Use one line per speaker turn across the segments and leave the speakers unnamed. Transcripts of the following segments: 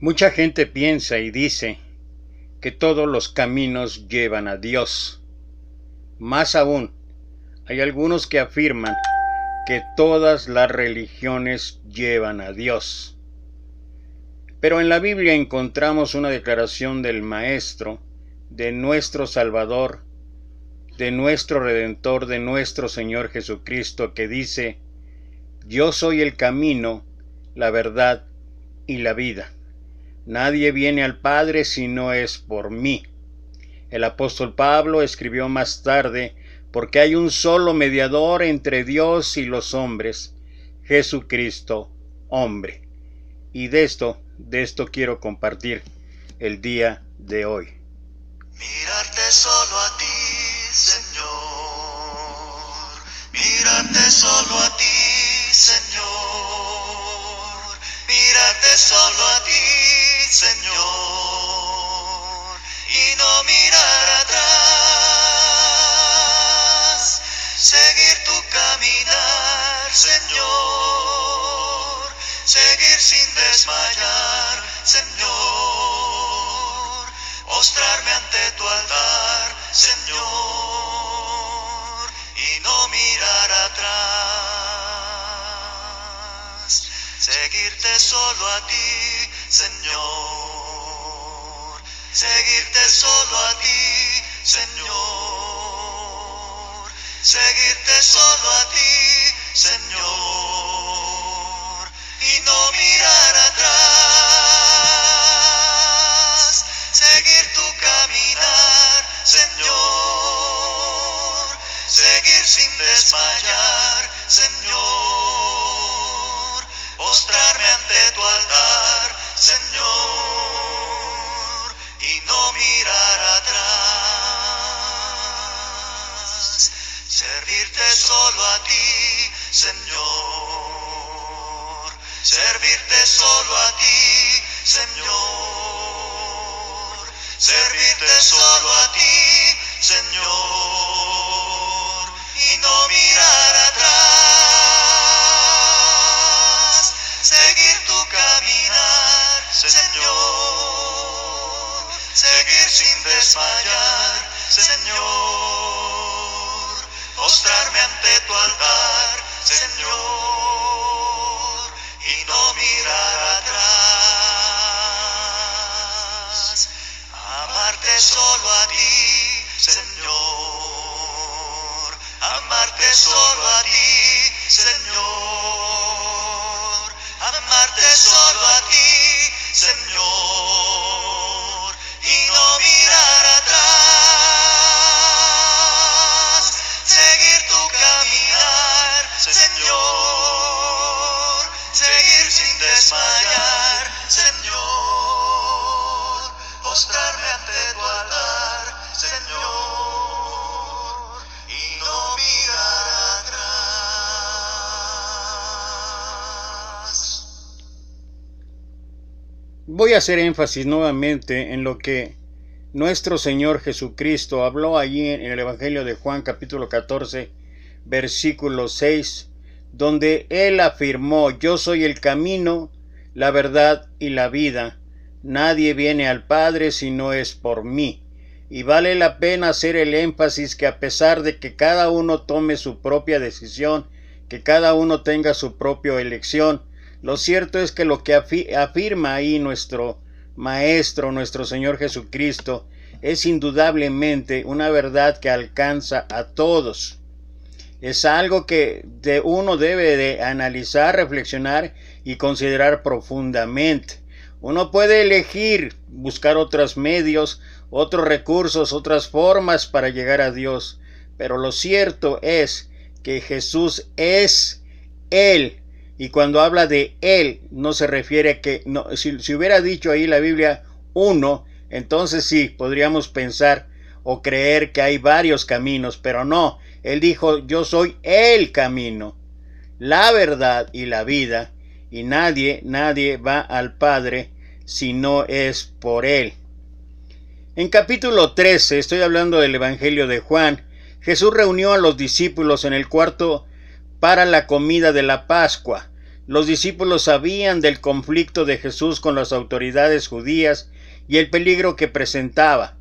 Mucha gente piensa y dice que todos los caminos llevan a Dios. Más aún, hay algunos que afirman que todas las religiones llevan a Dios. Pero en la Biblia encontramos una declaración del Maestro, de nuestro Salvador, de nuestro Redentor, de nuestro Señor Jesucristo, que dice: yo soy el camino, la verdad y la vida. Nadie viene al Padre si no es por mí. El apóstol Pablo escribió más tarde: porque hay un solo mediador entre Dios y los hombres, Jesucristo, hombre. Y de esto quiero compartir el día de hoy.
Mirarte solo a ti, Señor. Mirarte solo a ti, Señor. Mirarte solo a ti, Señor. Y no mirar atrás. Seguir tu caminar, Señor. Seguir sin desmayar, Señor. Postrarme ante tu altar, Señor, y no mirar atrás. Seguirte solo a ti, Señor. Seguirte solo a ti, Señor. Seguirte solo a ti, Señor, y no mirar atrás. Seguir tu caminar, Señor. Seguir sin desmayar, Señor. Postrarme ante tu altar, Señor, y no mirar atrás. Servirte solo a ti, Señor. Servirte solo a ti, Señor. Servirte solo a ti, Señor, y no mirar atrás. Seguir tu caminar, Señor. Seguir sin desmayar, Señor. Postrarme ante tu altar, Señor, y no mirar atrás. Amarte solo a ti, Señor. Amarte solo a ti, Señor. Amarte solo a ti, Señor, y no mirar atrás. Seguir tu caminar, Señor. Seguir sin desmayar, Señor. Postrarme ante tu altar, Señor, y no mirar atrás.
Voy a hacer énfasis nuevamente en lo que nuestro Señor Jesucristo habló allí en el Evangelio de Juan capítulo 14, versículo 6, donde Él afirmó: yo soy el camino, la verdad y la vida. Nadie viene al Padre si no es por mí. Y vale la pena hacer el énfasis que a pesar de que cada uno tome su propia decisión, que cada uno tenga su propia elección, lo cierto es que lo que afirma ahí nuestro Maestro, nuestro Señor Jesucristo, es indudablemente una verdad que alcanza a todos. Es algo que uno debe de analizar, reflexionar y considerar profundamente. Uno puede elegir buscar otros medios, otros recursos, otras formas para llegar a Dios, pero lo cierto es que Jesús es Él. Y cuando habla de Él, no se refiere a que, no, si hubiera dicho ahí la Biblia uno, entonces sí, podríamos pensar o creer que hay varios caminos, pero no. Él dijo: yo soy el camino, la verdad y la vida, y nadie va al Padre si no es por Él. En capítulo 13, estoy hablando del Evangelio de Juan, Jesús reunió a los discípulos en el cuarto para la comida de la Pascua. Los discípulos sabían del conflicto de Jesús con las autoridades judías y el peligro que presentaba.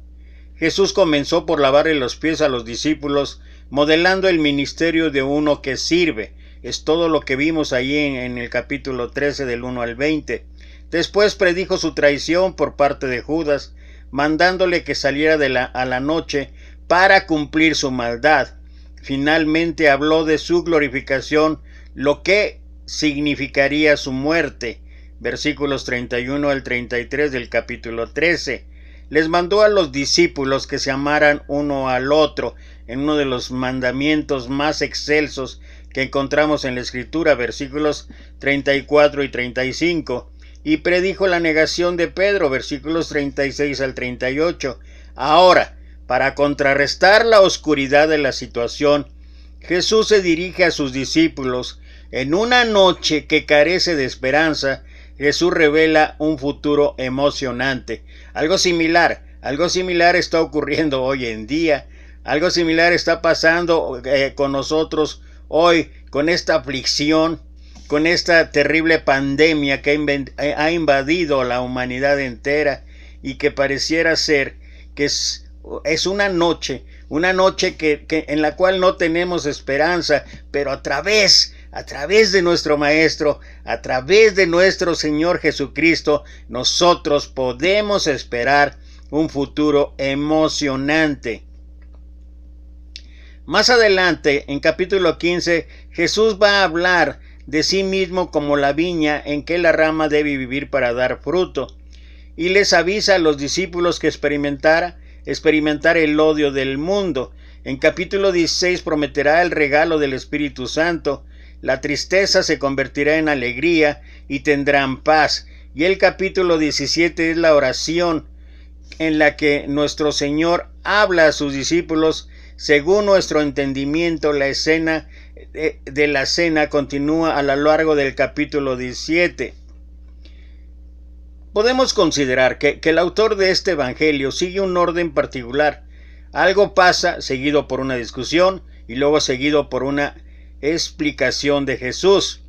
Jesús comenzó por lavarle los pies a los discípulos, modelando el ministerio de uno que sirve. Es todo lo que vimos allí en el capítulo 13 del 1 al 20. Después predijo su traición por parte de Judas, mandándole que saliera a la noche para cumplir su maldad. Finalmente habló de su glorificación, lo que significaría su muerte. Versículos 31 al 33 del capítulo 13. Les mandó a los discípulos que se amaran uno al otro, en uno de los mandamientos más excelsos que encontramos en la Escritura, versículos 34 y 35. Y predijo la negación de Pedro, versículos 36 al 38. Ahora, para contrarrestar la oscuridad de la situación, Jesús se dirige a sus discípulos. En una noche que carece de esperanza, Jesús revela un futuro emocionante. Algo similar está ocurriendo hoy en día. Algo similar está pasando con nosotros hoy, con esta aflicción, con esta terrible pandemia que ha invadido la humanidad entera y que pareciera ser que es una noche en la cual no tenemos esperanza, pero a través de nuestro Maestro, a través de nuestro Señor Jesucristo, nosotros podemos esperar un futuro emocionante. Más adelante, en capítulo 15, Jesús va a hablar de sí mismo como la viña en que la rama debe vivir para dar fruto, y les avisa a los discípulos que experimentar el odio del mundo. En capítulo 16 prometerá el regalo del Espíritu Santo. La tristeza se convertirá en alegría y tendrán paz. Y el capítulo 17 es la oración en la que nuestro Señor habla a sus discípulos. Según nuestro entendimiento, la escena de la cena continúa a lo largo del capítulo 17. Podemos considerar que el autor de este evangelio sigue un orden particular. Algo pasa, seguido por una discusión y luego seguido por una explicación de Jesús.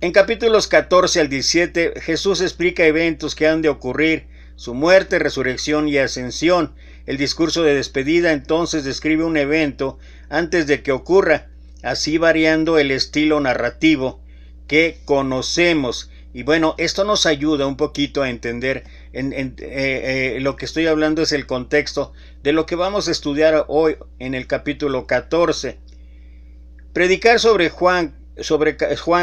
En capítulos 14 al 17, Jesús explica eventos que han de ocurrir: su muerte, resurrección y ascensión. El discurso de despedida entonces describe un evento antes de que ocurra, así variando el estilo narrativo que conocemos. Y bueno, esto nos ayuda un poquito a entender, lo que estoy hablando es el contexto de lo que vamos a estudiar hoy en el capítulo 14. Predicar sobre Juan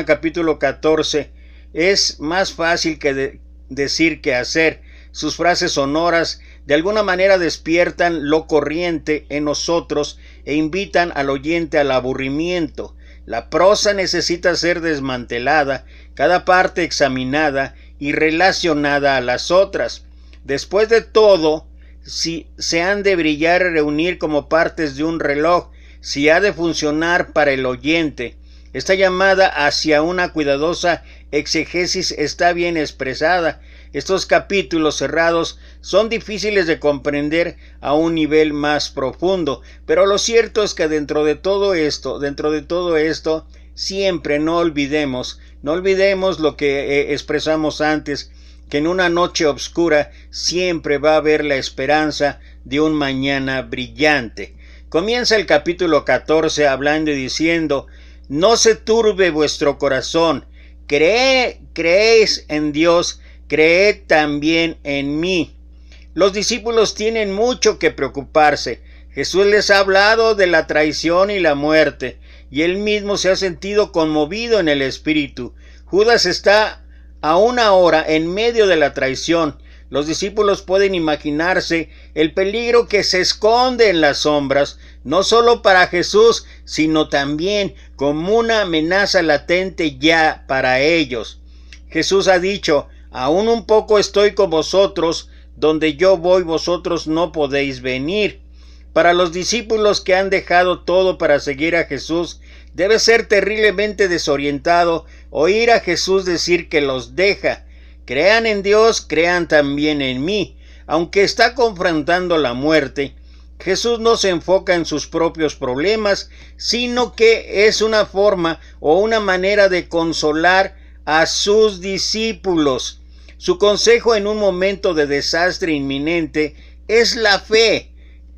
capítulo 14 es más fácil que decir que hacer. Sus frases sonoras de alguna manera despiertan lo corriente en nosotros e invitan al oyente al aburrimiento. La prosa necesita ser desmantelada, cada parte examinada y relacionada a las otras. Después de todo, si se han de brillar y reunir como partes de un reloj, si ha de funcionar para el oyente. Esta llamada hacia una cuidadosa exegesis está bien expresada. Estos capítulos cerrados son difíciles de comprender a un nivel más profundo, pero lo cierto es que dentro de todo esto, siempre no olvidemos lo que expresamos antes, que en una noche oscura siempre va a haber la esperanza de un mañana brillante. Comienza el capítulo 14 hablando y diciendo: no se turbe vuestro corazón, creéis en Dios, creed también en mí. Los discípulos tienen mucho que preocuparse. Jesús les ha hablado de la traición y la muerte, y él mismo se ha sentido conmovido en el espíritu. Judas está aún ahora en medio de la traición. Los discípulos pueden imaginarse el peligro que se esconde en las sombras, no solo para Jesús, sino también como una amenaza latente ya para ellos. Jesús ha dicho: aún un poco estoy con vosotros, donde yo voy vosotros no podéis venir. Para los discípulos que han dejado todo para seguir a Jesús, debe ser terriblemente desorientado oír a Jesús decir que los deja. Crean en Dios, crean también en mí. Aunque está confrontando la muerte, Jesús no se enfoca en sus propios problemas, sino que es una forma o una manera de consolar a sus discípulos. Su consejo en un momento de desastre inminente es la fe.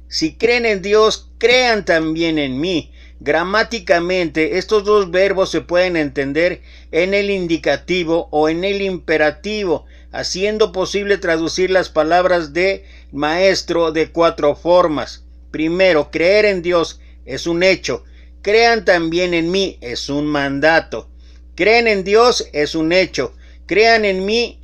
Si creen en Dios, crean también en mí. Gramáticamente, estos dos verbos se pueden entender en el indicativo o en el imperativo, haciendo posible traducir las palabras de maestro de 4 formas. Primero, creer en Dios es un hecho. Crean también en mí es un mandato. Creen en Dios es un hecho. Crean en mí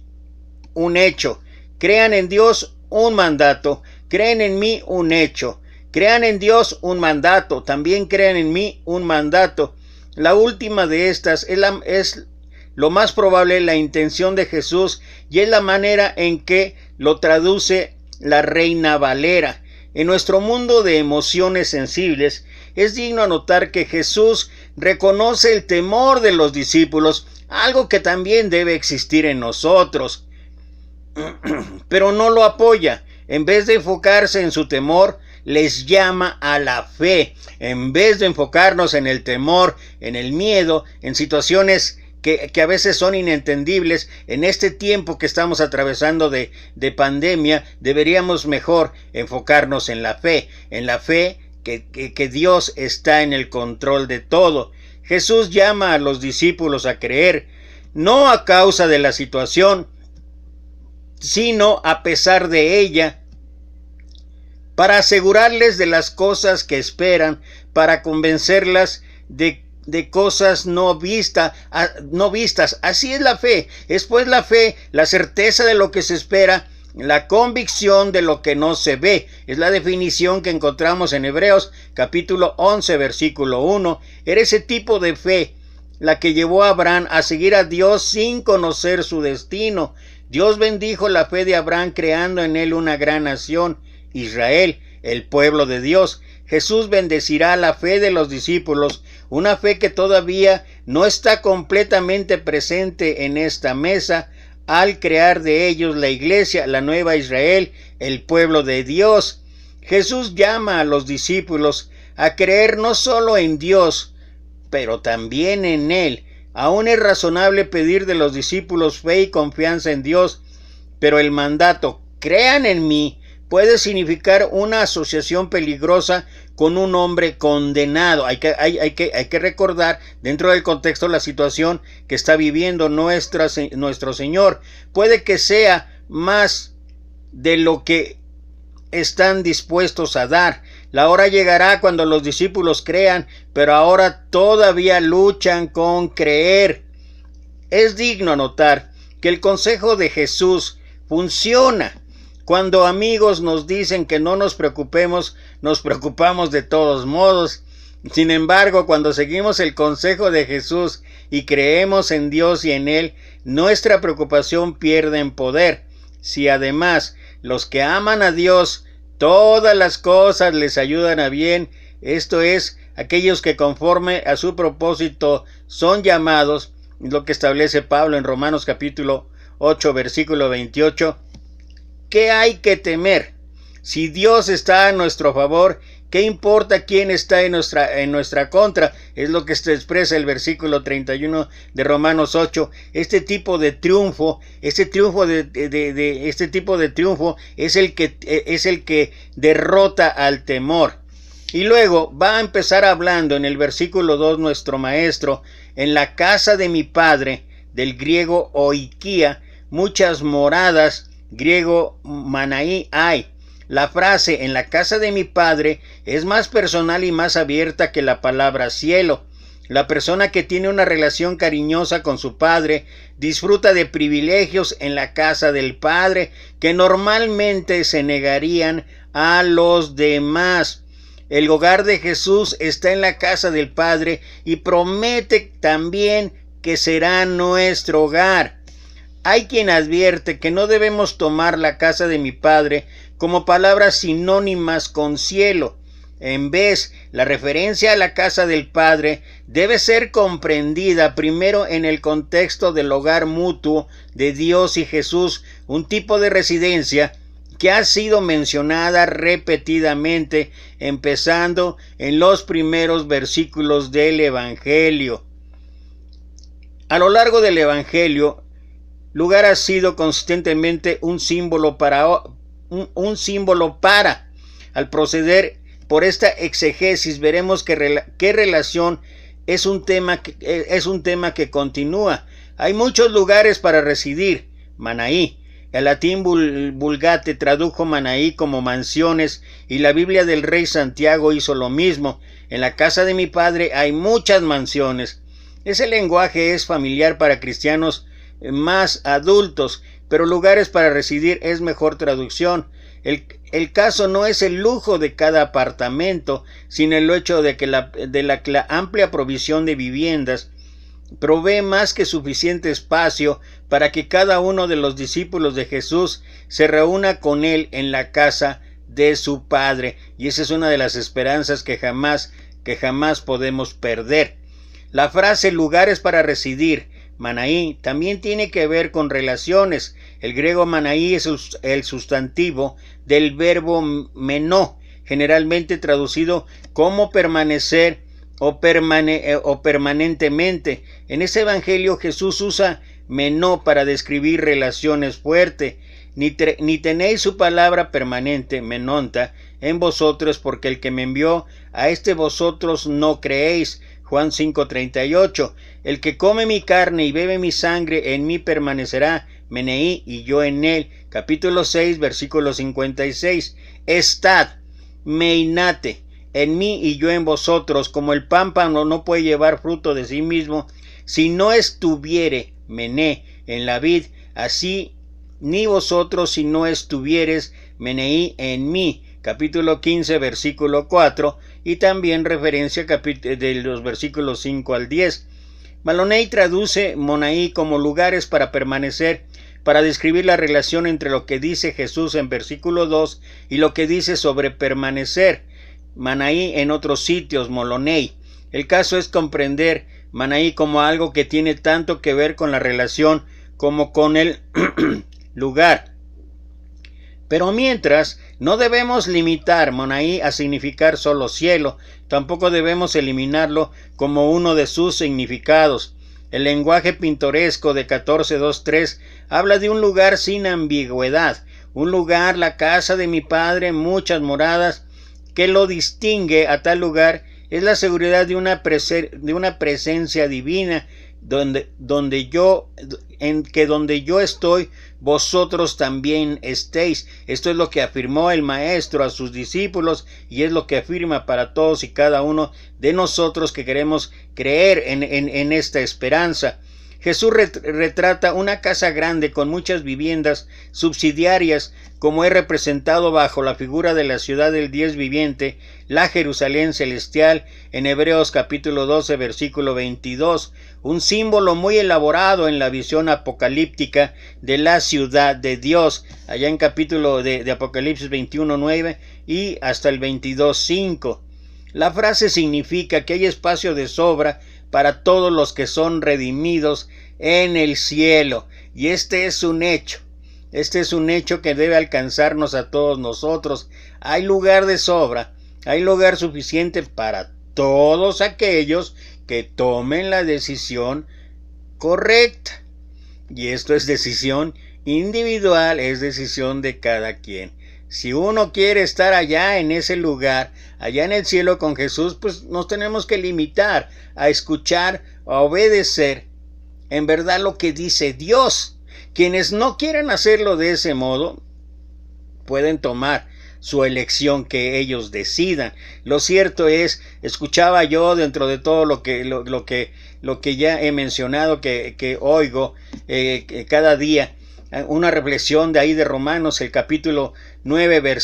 un hecho. Crean en Dios un mandato. Creen en mí un hecho. Crean en Dios un mandato. También crean en mí un mandato. La última de estas es lo más probable la intención de Jesús y es la manera en que lo traduce la Reina Valera. En nuestro mundo de emociones sensibles, es digno anotar que Jesús reconoce el temor de los discípulos, algo que también debe existir en nosotros, pero no lo apoya. En vez de enfocarse en su temor, les llama a la fe. En vez de enfocarnos en el temor, en el miedo, en situaciones que a veces son inentendibles, en este tiempo que estamos atravesando de pandemia, deberíamos mejor enfocarnos en la fe que Dios está en el control de todo. Jesús llama a los discípulos a creer, no a causa de la situación, sino a pesar de ella, para asegurarles de las cosas que esperan, para convencerlas de cosas no vistas. Así es la fe. Es pues la fe, la certeza de lo que se espera, la convicción de lo que no se ve. Es la definición que encontramos en Hebreos capítulo 11 versículo 1. Era ese tipo de fe la que llevó a Abraham a seguir a Dios sin conocer su destino. Dios bendijo la fe de Abraham creando en él una gran nación, Israel, el pueblo de Dios. Jesús bendecirá la fe de los discípulos, una fe que todavía no está completamente presente en esta mesa, al crear de ellos la iglesia, la nueva Israel, el pueblo de Dios. Jesús llama a los discípulos a creer no solo en Dios, pero también en Él. Aún es razonable pedir de los discípulos fe y confianza en Dios, pero el mandato, crean en mí, puede significar una asociación peligrosa con un hombre condenado. Hay que recordar dentro del contexto la situación que está viviendo nuestro Señor. Puede que sea más de lo que están dispuestos a dar. La hora llegará cuando los discípulos crean, pero ahora todavía luchan con creer. Es digno notar que el consejo de Jesús funciona. Cuando amigos nos dicen que no nos preocupemos, nos preocupamos de todos modos. Sin embargo, cuando seguimos el consejo de Jesús y creemos en Dios y en Él, nuestra preocupación pierde en poder. Si además los que aman a Dios, todas las cosas les ayudan a bien, esto es, aquellos que conforme a su propósito son llamados, lo que establece Pablo en Romanos capítulo 8, versículo 28, ¿qué hay que temer? Si Dios está a nuestro favor, ¿qué importa quién está en nuestra contra? Es lo que se expresa el versículo 31 de Romanos 8. Este tipo de triunfo es el que derrota al temor. Y luego va a empezar hablando en el versículo 2 nuestro maestro, en la casa de mi padre, del griego oikia, muchas moradas, griego manaí hay. La frase en la casa de mi padre es más personal y más abierta que la palabra cielo. La persona que tiene una relación cariñosa con su padre disfruta de privilegios en la casa del padre que normalmente se negarían a los demás. El hogar de Jesús está en la casa del Padre y promete también que será nuestro hogar. Hay quien advierte que no debemos tomar la casa de mi Padre como palabras sinónimas con cielo. En vez, la referencia a la casa del Padre debe ser comprendida primero en el contexto del hogar mutuo de Dios y Jesús, un tipo de residencia que ha sido mencionada repetidamente, empezando en los primeros versículos del Evangelio. A lo largo del Evangelio, lugar ha sido consistentemente un símbolo para. Al proceder por esta exegesis, veremos qué relación es un tema que continúa. Hay muchos lugares para residir. Manaí. El latín Vulgate tradujo Manaí como mansiones, y la Biblia del Rey Santiago hizo lo mismo. En la casa de mi padre hay muchas mansiones. Ese lenguaje es familiar para cristianos más adultos, pero lugares para residir es mejor traducción. El caso no es el lujo de cada apartamento, sino el hecho de que la amplia provisión de viviendas provee más que suficiente espacio para que cada uno de los discípulos de Jesús se reúna con él en la casa de su Padre, y esa es una de las esperanzas que jamás podemos perder. La frase lugares para residir, Manaí, también tiene que ver con relaciones. El griego Manaí es el sustantivo del verbo menó, generalmente traducido como permanecer o permanentemente. En ese evangelio Jesús usa menó para describir relaciones fuertes. Ni tenéis su palabra permanente, menonta, en vosotros, porque el que me envió a vosotros no creéis. Juan 5:38. El que come mi carne y bebe mi sangre, en mí permanecerá, meneí, y yo en él. Capítulo 6, versículo 56. Estad, meinate, en mí y yo en vosotros, como el pámpano no puede llevar fruto de sí mismo si no estuviere, mené, en la vid, así ni vosotros si no estuvieres, meneí, en mí. Capítulo 15, versículo 4, y también referencia de los versículos 5 al 10. Maloney traduce Monaí como lugares para permanecer, para describir la relación entre lo que dice Jesús en versículo 2 y lo que dice sobre permanecer. Manaí en otros sitios, Molonei. El caso es comprender Manaí como algo que tiene tanto que ver con la relación como con el lugar. Pero mientras, no debemos limitar Manaí a significar solo cielo, tampoco debemos eliminarlo como uno de sus significados. El lenguaje pintoresco de 14:2-3 habla de un lugar sin ambigüedad, un lugar, la casa de mi padre, muchas moradas. Que lo distingue a tal lugar es la seguridad de una presencia divina, donde yo estoy, vosotros también estéis. Esto es lo que afirmó el Maestro a sus discípulos, y es lo que afirma para todos y cada uno de nosotros que queremos creer en esta esperanza. Jesús retrata una casa grande con muchas viviendas subsidiarias, como es representado bajo la figura de la ciudad del Dios viviente, la Jerusalén celestial, en Hebreos capítulo 12, versículo 22, un símbolo muy elaborado en la visión apocalíptica de la ciudad de Dios, allá en capítulo de Apocalipsis 21:9 y hasta el 22:5. La frase significa que hay espacio de sobra para todos los que son redimidos en el cielo, y este es un hecho que debe alcanzarnos a todos nosotros. Hay lugar de sobra, hay lugar suficiente para todos aquellos que tomen la decisión correcta, y esto es decisión individual, es decisión de cada quien. Si uno quiere estar allá en ese lugar, allá en el cielo con Jesús, pues nos tenemos que limitar a escuchar, a obedecer en verdad lo que dice Dios. Quienes no quieren hacerlo de ese modo, pueden tomar su elección que ellos decidan. Lo cierto es, escuchaba yo dentro de todo lo que ya he mencionado, que oigo cada día, una reflexión de ahí de Romanos, el capítulo 9,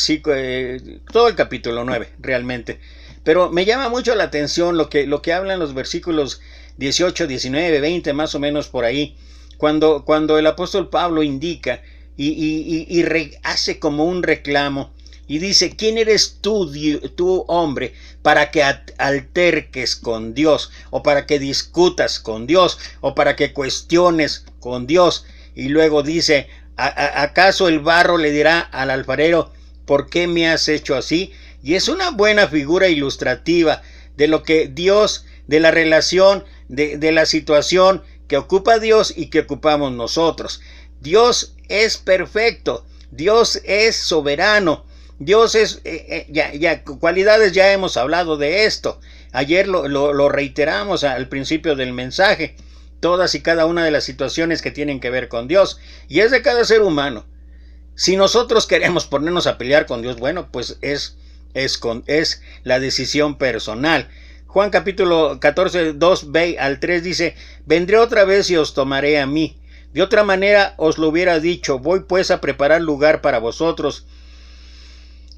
todo el capítulo 9 realmente. Pero me llama mucho la atención lo que hablan los versículos 18, 19, 20, más o menos por ahí, cuando el apóstol Pablo indica y hace como un reclamo y dice: ¿quién eres tú, hombre, para que alterques con Dios, o para que discutas con Dios, o para que cuestiones con Dios? Y luego dice: ¿Acaso el barro le dirá al alfarero, ¿por qué me has hecho así? Y es una buena figura ilustrativa de lo que Dios, de la relación, de la situación que ocupa Dios y que ocupamos nosotros. Dios es perfecto, Dios es soberano, Dios es, cualidades, ya hemos hablado de esto. Ayer lo reiteramos al principio del mensaje. Todas y cada una de las situaciones que tienen que ver con Dios. Y es de cada ser humano. Si nosotros queremos ponernos a pelear con Dios, bueno, pues es la decisión personal. Juan capítulo 14, 2b al 3 dice, vendré otra vez y os tomaré a mí. De otra manera os lo hubiera dicho, voy pues a preparar lugar para vosotros.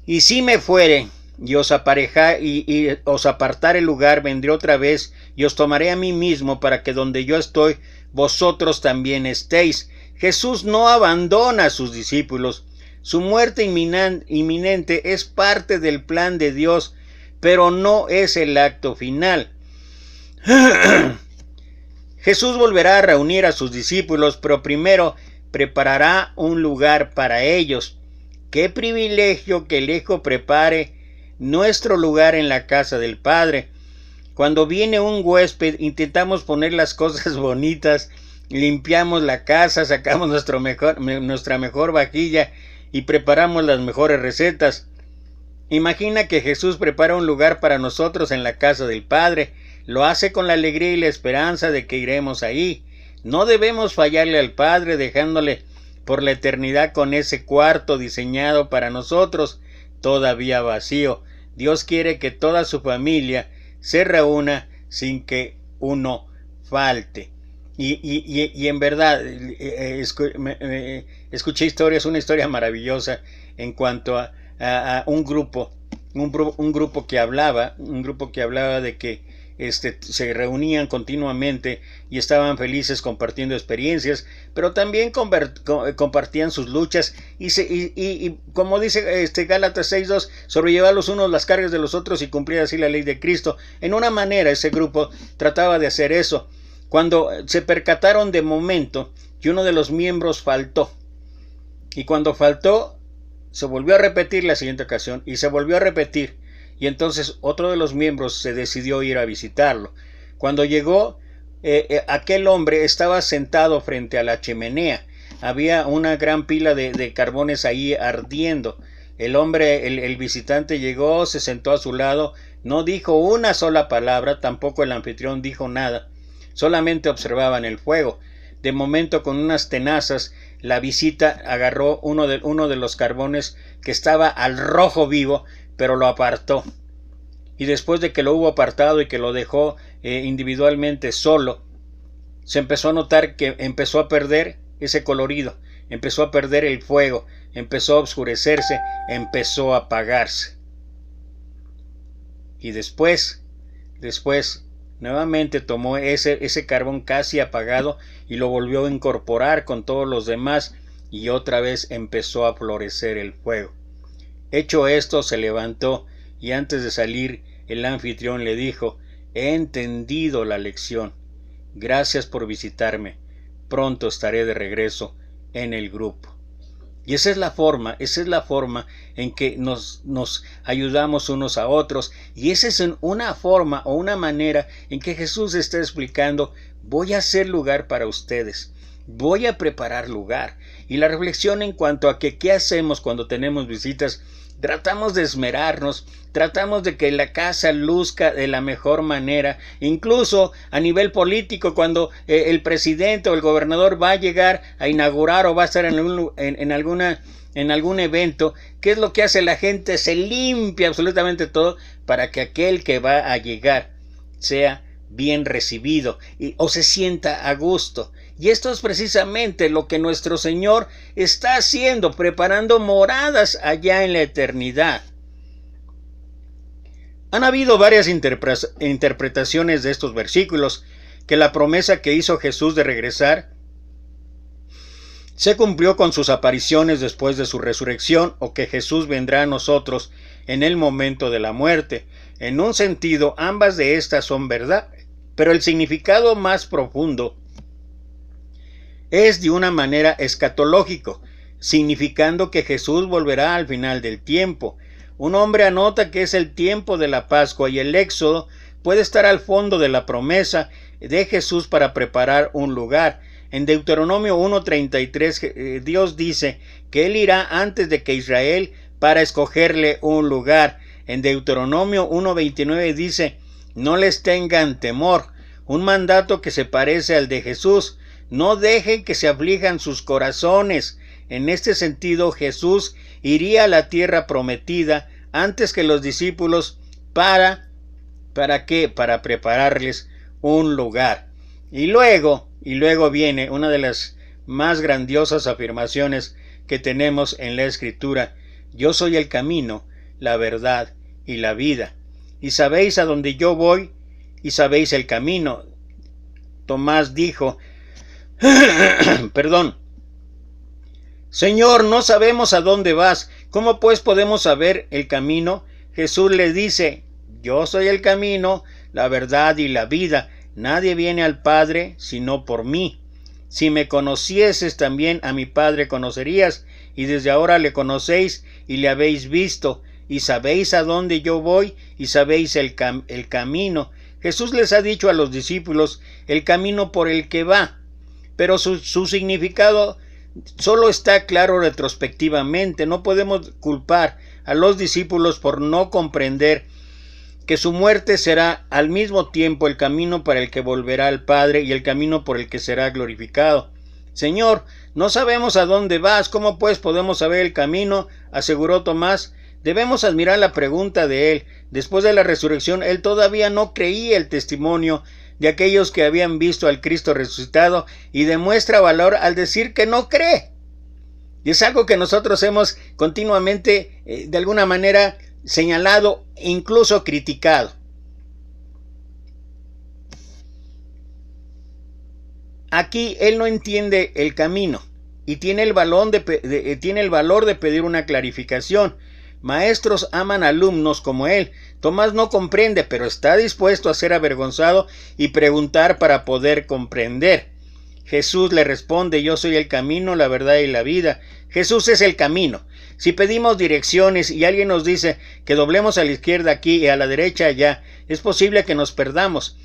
Y si me fuere y os apartare el lugar, vendré otra vez y os tomaré a mí mismo, para que donde yo estoy, vosotros también estéis. Jesús no abandona a sus discípulos. Su muerte inminente es parte del plan de Dios, pero no es el acto final. Jesús volverá a reunir a sus discípulos, pero primero preparará un lugar para ellos. ¡Qué privilegio que el Hijo prepare nuestro lugar en la casa del Padre! Cuando viene un huésped, intentamos poner las cosas bonitas, limpiamos la casa, sacamos nuestra mejor vajilla y preparamos las mejores recetas. Imagina que Jesús prepara un lugar para nosotros en la casa del Padre. Lo hace con la alegría y la esperanza de que iremos ahí. No debemos fallarle al Padre dejándole por la eternidad con ese cuarto diseñado para nosotros, todavía vacío. Dios quiere que toda su familia se reúna sin que uno falte. Y en verdad, escuché historias, una historia maravillosa en cuanto a un grupo que hablaba de que se reunían continuamente y estaban felices compartiendo experiencias, pero también compartían sus luchas y como dice Gálatas 6:2, sobrellevar los unos las cargas de los otros y cumplir así la ley de Cristo. En una manera ese grupo trataba de hacer eso, cuando se percataron de momento que uno de los miembros faltó, y cuando faltó se volvió a repetir la siguiente ocasión y se volvió a repetir. Y entonces otro de los miembros se decidió ir a visitarlo. Cuando llegó, aquel hombre estaba sentado frente a la chimenea. Había una gran pila de carbones ahí ardiendo. El visitante llegó, se sentó a su lado, no dijo una sola palabra, tampoco el anfitrión dijo nada. Solamente observaban el fuego. De momento, con unas tenazas, la visita agarró uno de los carbones que estaba al rojo vivo, pero lo apartó. Y después de que lo hubo apartado y que lo dejó individualmente solo, se empezó a notar que empezó a perder ese colorido, empezó a perder el fuego, empezó a oscurecerse, empezó a apagarse. Y después nuevamente tomó ese carbón casi apagado y lo volvió a incorporar con todos los demás, y otra vez empezó a florecer el fuego. Hecho esto, se levantó y antes de salir el anfitrión le dijo: he entendido la lección. Gracias por visitarme. Pronto estaré de regreso en el grupo. Y esa es la forma en que nos ayudamos unos a otros. Y esa es una forma o una manera en que Jesús está explicando: voy a hacer lugar para ustedes. Voy a preparar lugar. Y la reflexión en cuanto a que qué hacemos cuando tenemos visitas: tratamos de esmerarnos, tratamos de que la casa luzca de la mejor manera, incluso a nivel político, cuando el presidente o el gobernador va a llegar a inaugurar o va a estar en algún evento. ¿Qué es lo que hace la gente? Se limpia absolutamente todo para que aquel que va a llegar sea bien recibido o se sienta a gusto. Y esto es precisamente lo que nuestro Señor está haciendo, preparando moradas allá en la eternidad. Han habido varias interpretaciones de estos versículos, que la promesa que hizo Jesús de regresar se cumplió con sus apariciones después de su resurrección, o que Jesús vendrá a nosotros en el momento de la muerte. En un sentido, ambas de estas son verdad, pero el significado más profundo es de una manera escatológico. significando que Jesús volverá al final del tiempo. Un hombre anota que es el tiempo de la Pascua y el Éxodo puede estar al fondo de la promesa de Jesús para preparar un lugar. En Deuteronomio 1:33 Dios dice que Él irá antes de que Israel para escogerle un lugar. En Deuteronomio 1:29 dice: no les tengan temor, un mandato que se parece al de Jesús. No dejen que se aflijan sus corazones. En este sentido, Jesús iría a la tierra prometida antes que los discípulos ¿para qué? Para prepararles un lugar. Y luego viene una de las más grandiosas afirmaciones que tenemos en la Escritura: yo soy el camino, la verdad y la vida. Y sabéis a dónde yo voy y sabéis el camino. Tomás dijo, Señor, no sabemos a dónde vas, ¿cómo pues podemos saber el camino? Jesús le dice, yo soy el camino, la verdad y la vida. Nadie viene al Padre sino por mí. Si me conocieses, también a mi Padre conocerías, y desde ahora le conocéis y le habéis visto, y sabéis a dónde yo voy, y sabéis el camino. Jesús les ha dicho a los discípulos el camino por el que va, pero su significado solo está claro retrospectivamente. No podemos culpar a los discípulos por no comprender que su muerte será al mismo tiempo el camino para el que volverá al Padre y el camino por el que será glorificado. Señor, no sabemos a dónde vas, ¿cómo pues podemos saber el camino?, aseguró Tomás. Debemos admirar la pregunta de él. Después de la resurrección, él todavía no creía el testimonio de aquellos que habían visto al Cristo resucitado y demuestra valor al decir que no cree. Y es algo que nosotros hemos continuamente, de alguna manera, señalado e incluso criticado. Aquí él no entiende el camino y tiene el valor de pedir una clarificación. Maestros aman alumnos como él. Tomás no comprende, pero está dispuesto a ser avergonzado y preguntar para poder comprender. Jesús le responde, yo soy el camino, la verdad y la vida. Jesús es el camino. Si pedimos direcciones y alguien nos dice que doblemos a la izquierda aquí y a la derecha allá, es posible que nos perdamos.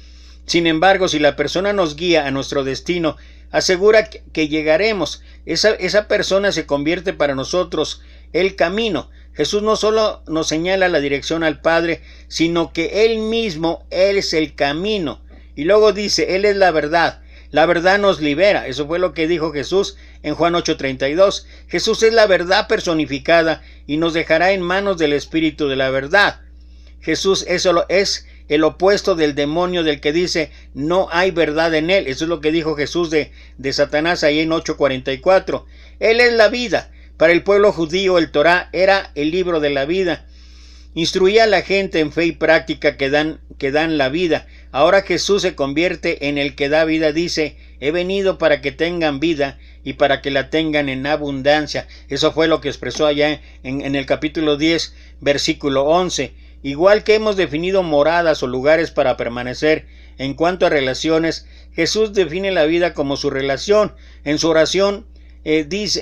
Sin embargo, si la persona nos guía a nuestro destino, asegura que llegaremos. Esa persona se convierte para nosotros el camino. Jesús no solo nos señala la dirección al Padre, sino que Él mismo, Él es el camino. Y luego dice, Él es la verdad. La verdad nos libera. Eso fue lo que dijo Jesús en Juan 8:32. Jesús es la verdad personificada y nos dejará en manos del Espíritu de la verdad. Jesús es el opuesto del demonio, del que dice no hay verdad en él. Eso es lo que dijo Jesús de Satanás ahí en 8:44. Él es la vida. Para el pueblo judío el Torá era el libro de la vida. Instruía a la gente en fe y práctica que dan la vida. Ahora Jesús se convierte en el que da vida. Dice, he venido para que tengan vida y para que la tengan en abundancia. Eso fue lo que expresó allá en el capítulo 10, versículo 11. Igual que hemos definido moradas o lugares para permanecer, en cuanto a relaciones, Jesús define la vida como su relación. En su oración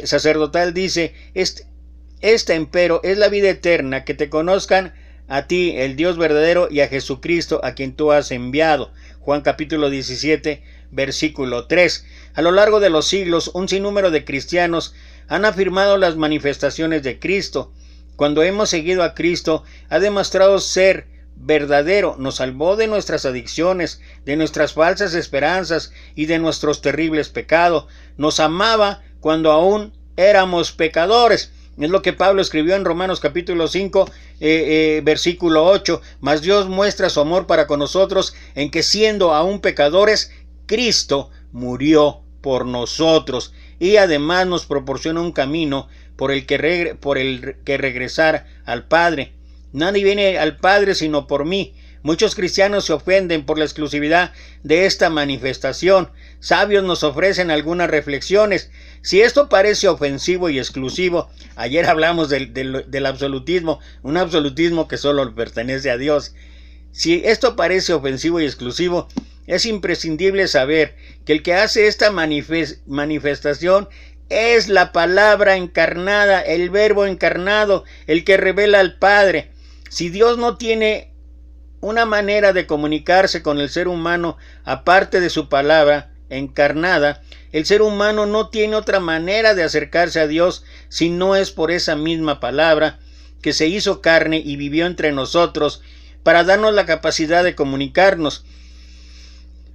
sacerdotal dice, esta empero es la vida eterna, que te conozcan a ti, el Dios verdadero, y a Jesucristo, a quien tú has enviado. Juan capítulo 17, versículo 3. A lo largo de los siglos, un sinnúmero de cristianos han afirmado las manifestaciones de Cristo. Cuando hemos seguido a Cristo, ha demostrado ser verdadero. Nos salvó de nuestras adicciones, de nuestras falsas esperanzas y de nuestros terribles pecados. Nos amaba cuando aún éramos pecadores. Es lo que Pablo escribió en Romanos capítulo 5, versículo 8. Mas Dios muestra su amor para con nosotros en que, siendo aún pecadores, Cristo murió por nosotros, y además nos proporciona un camino por el que regresar al Padre. Nadie viene al Padre sino por mí. Muchos cristianos se ofenden por la exclusividad de esta manifestación. Sabios nos ofrecen algunas reflexiones. Si esto parece ofensivo y exclusivo, ayer hablamos del absolutismo, un absolutismo que solo le pertenece a Dios. Si esto parece ofensivo y exclusivo, es imprescindible saber que el que hace esta manifestación es la palabra encarnada, el verbo encarnado, el que revela al Padre. Si Dios no tiene una manera de comunicarse con el ser humano aparte de su palabra encarnada, el ser humano no tiene otra manera de acercarse a Dios si no es por esa misma palabra que se hizo carne y vivió entre nosotros para darnos la capacidad de comunicarnos.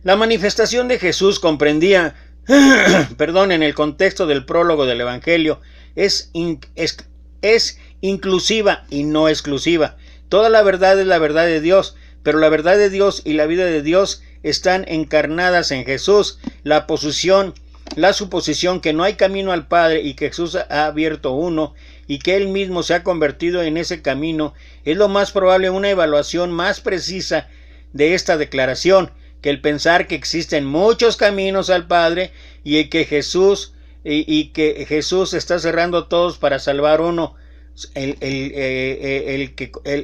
La manifestación de Jesús comprendía, en el contexto del prólogo del Evangelio, es inclusiva y no exclusiva. Toda la verdad es la verdad de Dios, pero la verdad de Dios y la vida de Dios están encarnadas en Jesús. La suposición que no hay camino al Padre y que Jesús ha abierto uno y que Él mismo se ha convertido en ese camino es lo más probable una evaluación más precisa de esta declaración que el pensar que existen muchos caminos al Padre y que Jesús está cerrando todos para salvar uno,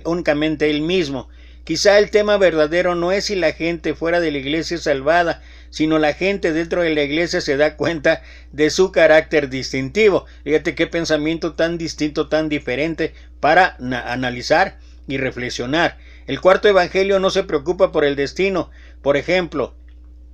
únicamente Él mismo. Quizá el tema verdadero no es si la gente fuera de la iglesia es salvada, sino la gente dentro de la iglesia se da cuenta de su carácter distintivo. Fíjate qué pensamiento tan distinto, tan diferente para analizar y reflexionar. El cuarto evangelio no se preocupa por el destino. Por ejemplo,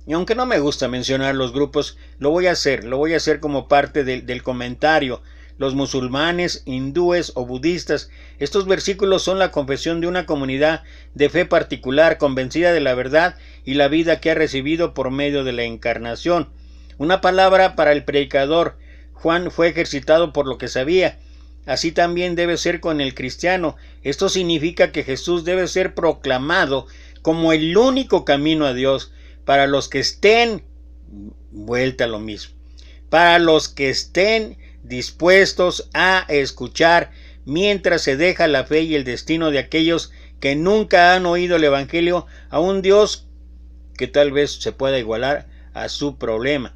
y aunque no me gusta mencionar los grupos, lo voy a hacer como parte del comentario. Los musulmanes, hindúes o budistas, estos versículos son la confesión de una comunidad de fe particular, convencida de la verdad y la vida que ha recibido por medio de la encarnación. Una palabra para el predicador. Juan fue ejercitado por lo que sabía. Así también debe ser con el cristiano. Esto significa que Jesús debe ser proclamado como el único camino a Dios para los que estén, vuelta a lo mismo, para los que estén dispuestos a escuchar mientras se deja la fe y el destino de aquellos que nunca han oído el Evangelio a un Dios que tal vez se pueda igualar a su problema.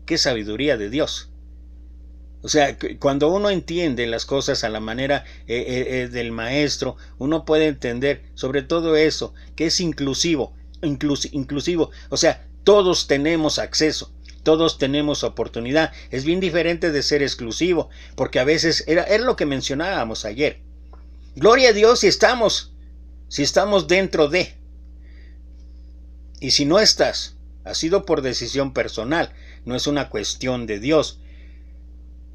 ¡Qué sabiduría de Dios! O sea, cuando uno entiende las cosas a la manera del maestro, uno puede entender sobre todo eso, que es inclusivo. O sea, todos tenemos acceso. Todos tenemos oportunidad. Es bien diferente de ser exclusivo, porque a veces era lo que mencionábamos ayer. Gloria a Dios si estamos dentro de. Y si no estás, ha sido por decisión personal, no es una cuestión de Dios.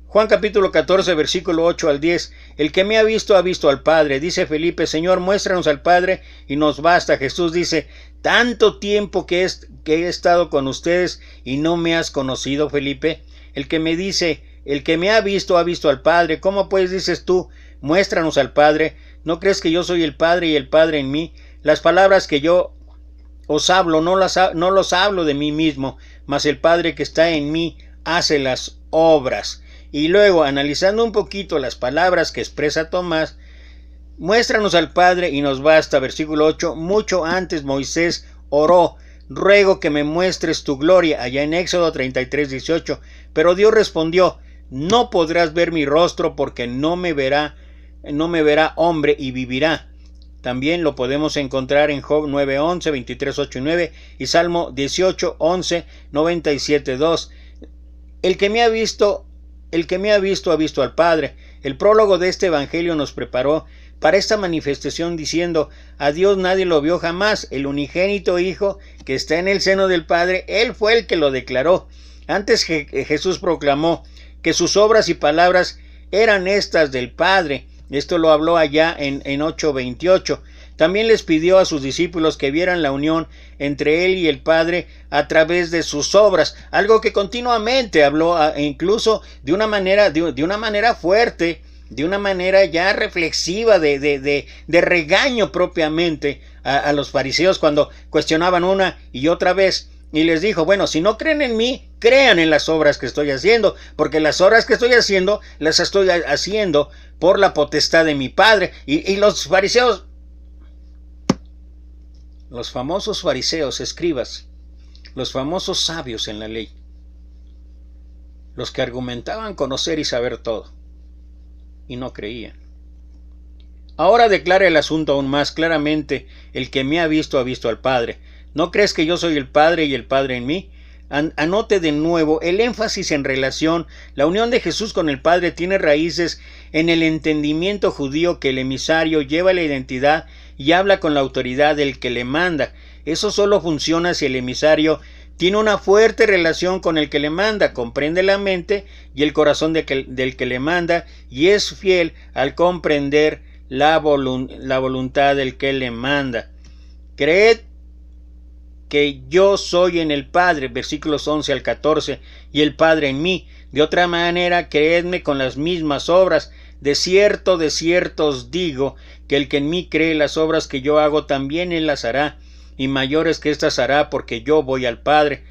Juan capítulo 14, versículo 8 al 10. El que me ha visto al Padre. Dice Felipe, Señor, muéstranos al Padre y nos basta. Jesús dice, tanto tiempo que he estado con ustedes y no me has conocido, Felipe. El que me ha visto al Padre. ¿Cómo pues dices tú, muéstranos al Padre? ¿No crees que yo soy el Padre y el Padre en mí? Las palabras que yo os hablo no los hablo de mí mismo, mas el Padre que está en mí hace las obras. Y luego, analizando un poquito las palabras que expresa Tomás, muéstranos al Padre y nos basta. Versículo 8, mucho antes Moisés oró, ruego que me muestres tu gloria, allá en Éxodo 33, 18. Pero Dios respondió, no podrás ver mi rostro porque no me verá hombre y vivirá. También lo podemos encontrar en Job 9:11, 23, 8 y 9 y Salmo 18, 11, 97, 2. El que me ha visto ha visto al Padre. El prólogo de este evangelio nos preparó para esta manifestación diciendo, a Dios nadie lo vio jamás, el unigénito Hijo que está en el seno del Padre, Él fue el que lo declaró. Antes Jesús proclamó que sus obras y palabras eran estas del Padre. Esto lo habló allá en 8:28. También les pidió a sus discípulos que vieran la unión entre Él y el Padre a través de sus obras, algo que continuamente habló incluso de una manera fuerte, de una manera ya reflexiva, de regaño propiamente a los fariseos cuando cuestionaban una y otra vez. Y les dijo, bueno, si no creen en mí, crean en las obras que estoy haciendo, porque las obras que estoy haciendo, las estoy haciendo por la potestad de mi Padre. Y los fariseos, los famosos fariseos, escribas, los famosos sabios en la ley, los que argumentaban conocer y saber todo, y no creían. Ahora declara el asunto aún más claramente, el que me ha visto al Padre. ¿No crees que yo soy el Padre y el Padre en mí? Anote de nuevo el énfasis en relación. La unión de Jesús con el Padre tiene raíces en el entendimiento judío que el emisario lleva la identidad y habla con la autoridad del que le manda. Eso solo funciona si el emisario tiene una fuerte relación con el que le manda, comprende la mente y el corazón del que le manda y es fiel al comprender la voluntad del que le manda. Creed que yo soy en el Padre, versículos 11 al 14, y el Padre en mí. De otra manera, creedme con las mismas obras. De cierto os digo, que el que en mí cree las obras que yo hago, también él las hará, y mayores que éstas hará, porque yo voy al Padre.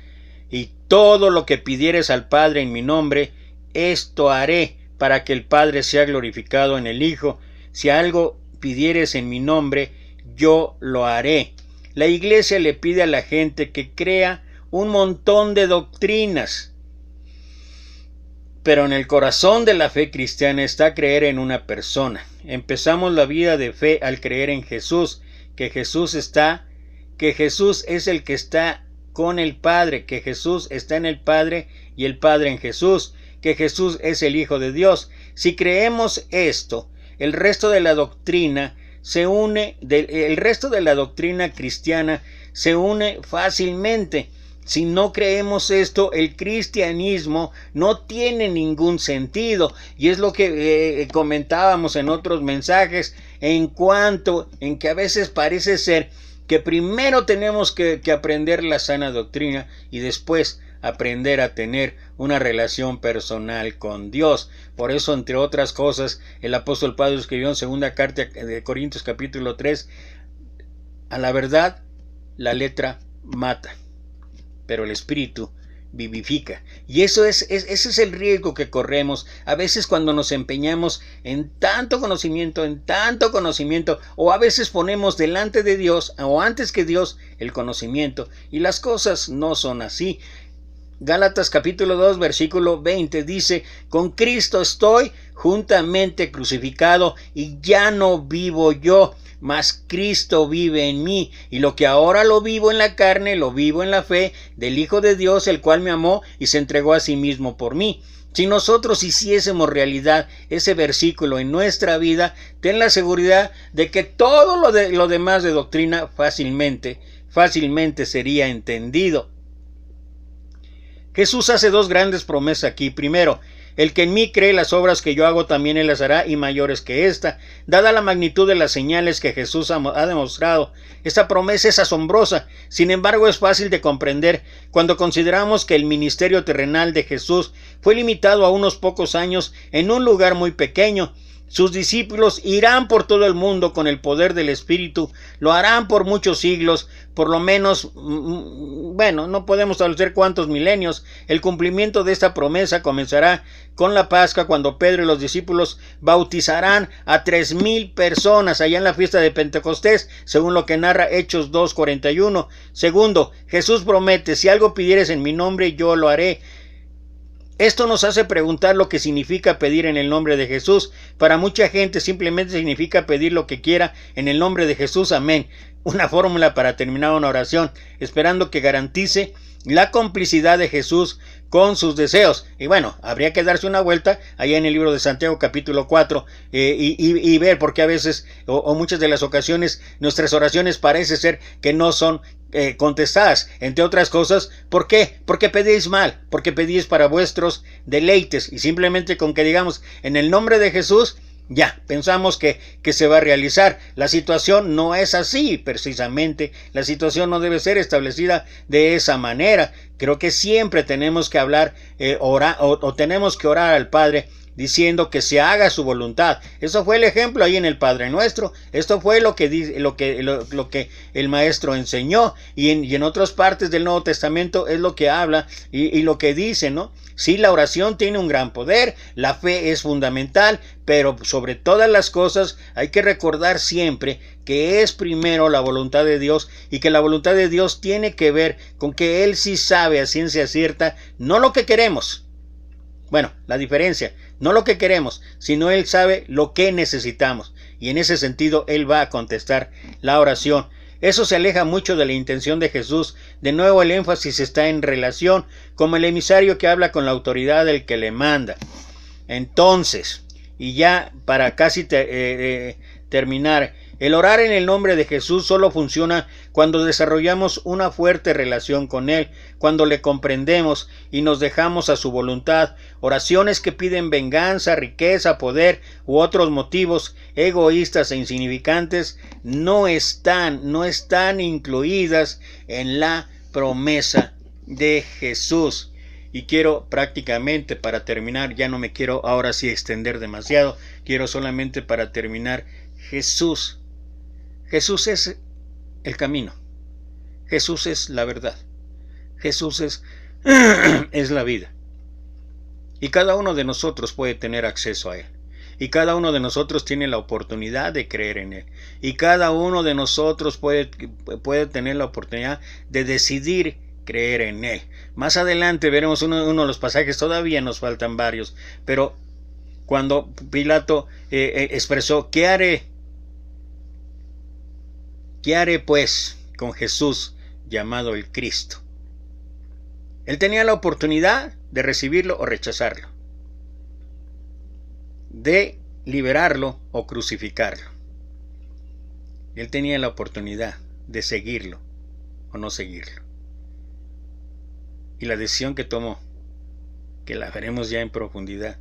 Y todo lo que pidieres al Padre en mi nombre, esto haré, para que el Padre sea glorificado en el Hijo. Si algo pidieres en mi nombre, yo lo haré. La Iglesia le pide a la gente que crea un montón de doctrinas, pero en el corazón de la fe cristiana está creer en una persona. Empezamos la vida de fe al creer en Jesús, que Jesús es el que está con el Padre, que Jesús está en el Padre y el Padre en Jesús, que Jesús es el Hijo de Dios. Si creemos esto, el resto de la doctrina cristiana se une fácilmente. Si no creemos esto, el cristianismo no tiene ningún sentido, y es lo que comentábamos en otros mensajes, en que a veces parece ser que primero tenemos que aprender la sana doctrina y después aprender a tener una relación personal con Dios. Por eso, entre otras cosas, el apóstol Pablo escribió en segunda carta de Corintios capítulo 3, a la verdad la letra mata, pero el espíritu vivifica. Y ese es el riesgo que corremos a veces cuando nos empeñamos en tanto conocimiento, o a veces ponemos delante de Dios o antes que Dios el conocimiento, y las cosas no son así. Gálatas capítulo 2 versículo 20 dice: con Cristo estoy juntamente crucificado, y ya no vivo yo, mas Cristo vive en mí, y lo que ahora lo vivo en la carne, lo vivo en la fe del Hijo de Dios, el cual me amó y se entregó a sí mismo por mí. Si nosotros hiciésemos realidad ese versículo en nuestra vida, ten la seguridad de que todo lo demás de doctrina fácilmente sería entendido. Jesús hace dos grandes promesas aquí. Primero, el que en mí cree las obras que yo hago, también él las hará, y mayores que esta. Dada la magnitud de las señales que Jesús ha demostrado, esta promesa es asombrosa. Sin embargo, es fácil de comprender cuando consideramos que el ministerio terrenal de Jesús fue limitado a unos pocos años en un lugar muy pequeño. Sus discípulos irán por todo el mundo con el poder del Espíritu, lo harán por muchos siglos, por lo menos, no podemos establecer cuántos milenios. El cumplimiento de esta promesa comenzará con la Pascua, cuando Pedro y los discípulos bautizarán a 3,000 personas allá en la fiesta de Pentecostés, según lo que narra Hechos 2:41. Segundo, Jesús promete: si algo pidieres en mi nombre, yo lo haré. Esto nos hace preguntar lo que significa pedir en el nombre de Jesús. Para mucha gente simplemente significa pedir lo que quiera en el nombre de Jesús, amén. Una fórmula para terminar una oración, esperando que garantice la complicidad de Jesús con sus deseos. Y bueno, habría que darse una vuelta allá en el libro de Santiago capítulo 4 y ver, porque a veces o muchas de las ocasiones nuestras oraciones parece ser que no son contestadas, entre otras cosas. ¿Por qué? Porque pedís mal, porque pedís para vuestros deleites, y simplemente con que digamos en el nombre de Jesús, ya pensamos que se va a realizar. La situación no es así, precisamente. La situación no debe ser establecida de esa manera. Creo que siempre tenemos que hablar, tenemos que orar al Padre diciendo que se haga su voluntad. Eso fue el ejemplo ahí en el Padre Nuestro. Esto fue lo que el Maestro enseñó, y en otras partes del Nuevo Testamento es lo que habla y lo que dice, ¿no? Sí, la oración tiene un gran poder, la fe es fundamental, pero sobre todas las cosas hay que recordar siempre que es primero la voluntad de Dios, y que la voluntad de Dios tiene que ver con que Él sí sabe a ciencia cierta, no lo que queremos. Bueno, la diferencia, no lo que queremos, sino Él sabe lo que necesitamos, y en ese sentido Él va a contestar la oración. Eso se aleja mucho de la intención de Jesús. De nuevo el énfasis está en relación, como el emisario que habla con la autoridad del que le manda. Entonces, y ya para casi terminar, el orar en el nombre de Jesús solo funciona cuando desarrollamos una fuerte relación con Él, cuando le comprendemos y nos dejamos a su voluntad. Oraciones que piden venganza, riqueza, poder u otros motivos egoístas e insignificantes no están incluidas en la promesa de Jesús. Y quiero prácticamente para terminar, ya no me quiero ahora sí extender demasiado, quiero solamente para terminar, Jesús es el camino, Jesús es la verdad, Jesús es la vida. Y cada uno de nosotros puede tener acceso a Él. Y cada uno de nosotros tiene la oportunidad de creer en Él. Y cada uno de nosotros puede tener la oportunidad de decidir creer en Él. Más adelante veremos uno de los pasajes, todavía nos faltan varios, pero cuando Pilato expresó, ¿qué haré pues con Jesús llamado el Cristo? Él tenía la oportunidad de recibirlo o rechazarlo, de liberarlo o crucificarlo. Él tenía la oportunidad de seguirlo o no seguirlo. Y la decisión que tomó, que la veremos ya en profundidad,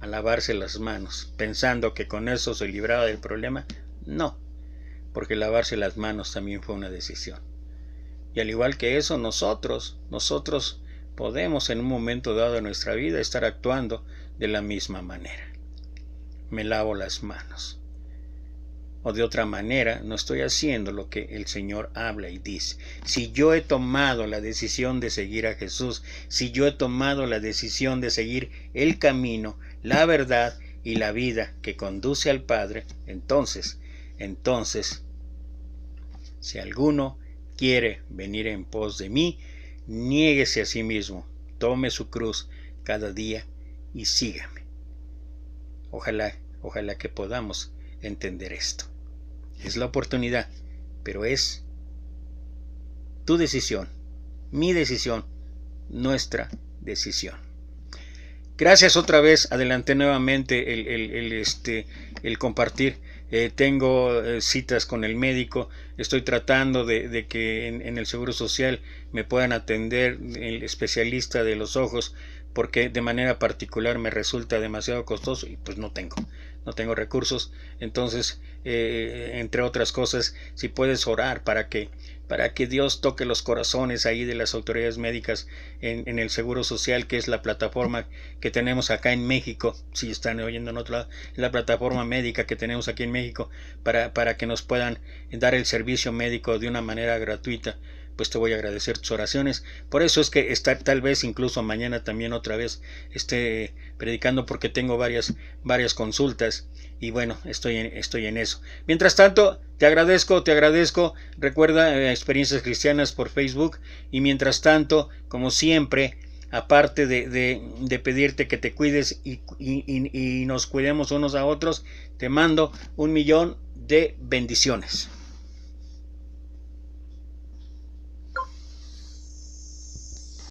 a lavarse las manos, pensando que con eso se libraba del problema, no, porque lavarse las manos también fue una decisión. Y al igual que eso, nosotros podemos en un momento dado de nuestra vida estar actuando de la misma manera. Me lavo las manos. O de otra manera, no estoy haciendo lo que el Señor habla y dice. Si yo he tomado la decisión de seguir a Jesús, si yo he tomado la decisión de seguir el camino, la verdad y la vida que conduce al Padre, entonces, si alguno quiere venir en pos de mí, niéguese a sí mismo, tome su cruz cada día y sígame. Ojalá que podamos entender esto. Es la oportunidad, pero es tu decisión, mi decisión, nuestra decisión. Gracias otra vez, adelanté nuevamente el compartir. Tengo citas con el médico, estoy tratando de que en el Seguro Social me puedan atender el especialista de los ojos, porque de manera particular me resulta demasiado costoso y pues no tengo recursos. Entonces, entre otras cosas, si puedes orar para que Dios toque los corazones ahí de las autoridades médicas en el Seguro Social, que es la plataforma que tenemos acá en México, si están oyendo en otro lado, la plataforma médica que tenemos aquí en México, para que nos puedan dar el servicio médico de una manera gratuita. Pues te voy a agradecer tus oraciones. Por eso es que tal vez incluso mañana también otra vez esté predicando, porque tengo varias consultas y bueno, estoy en eso. Mientras tanto, te agradezco. Recuerda Experiencias Cristianas por Facebook, y mientras tanto, como siempre, aparte de pedirte que te cuides y nos cuidemos unos a otros, te mando 1,000,000 de bendiciones.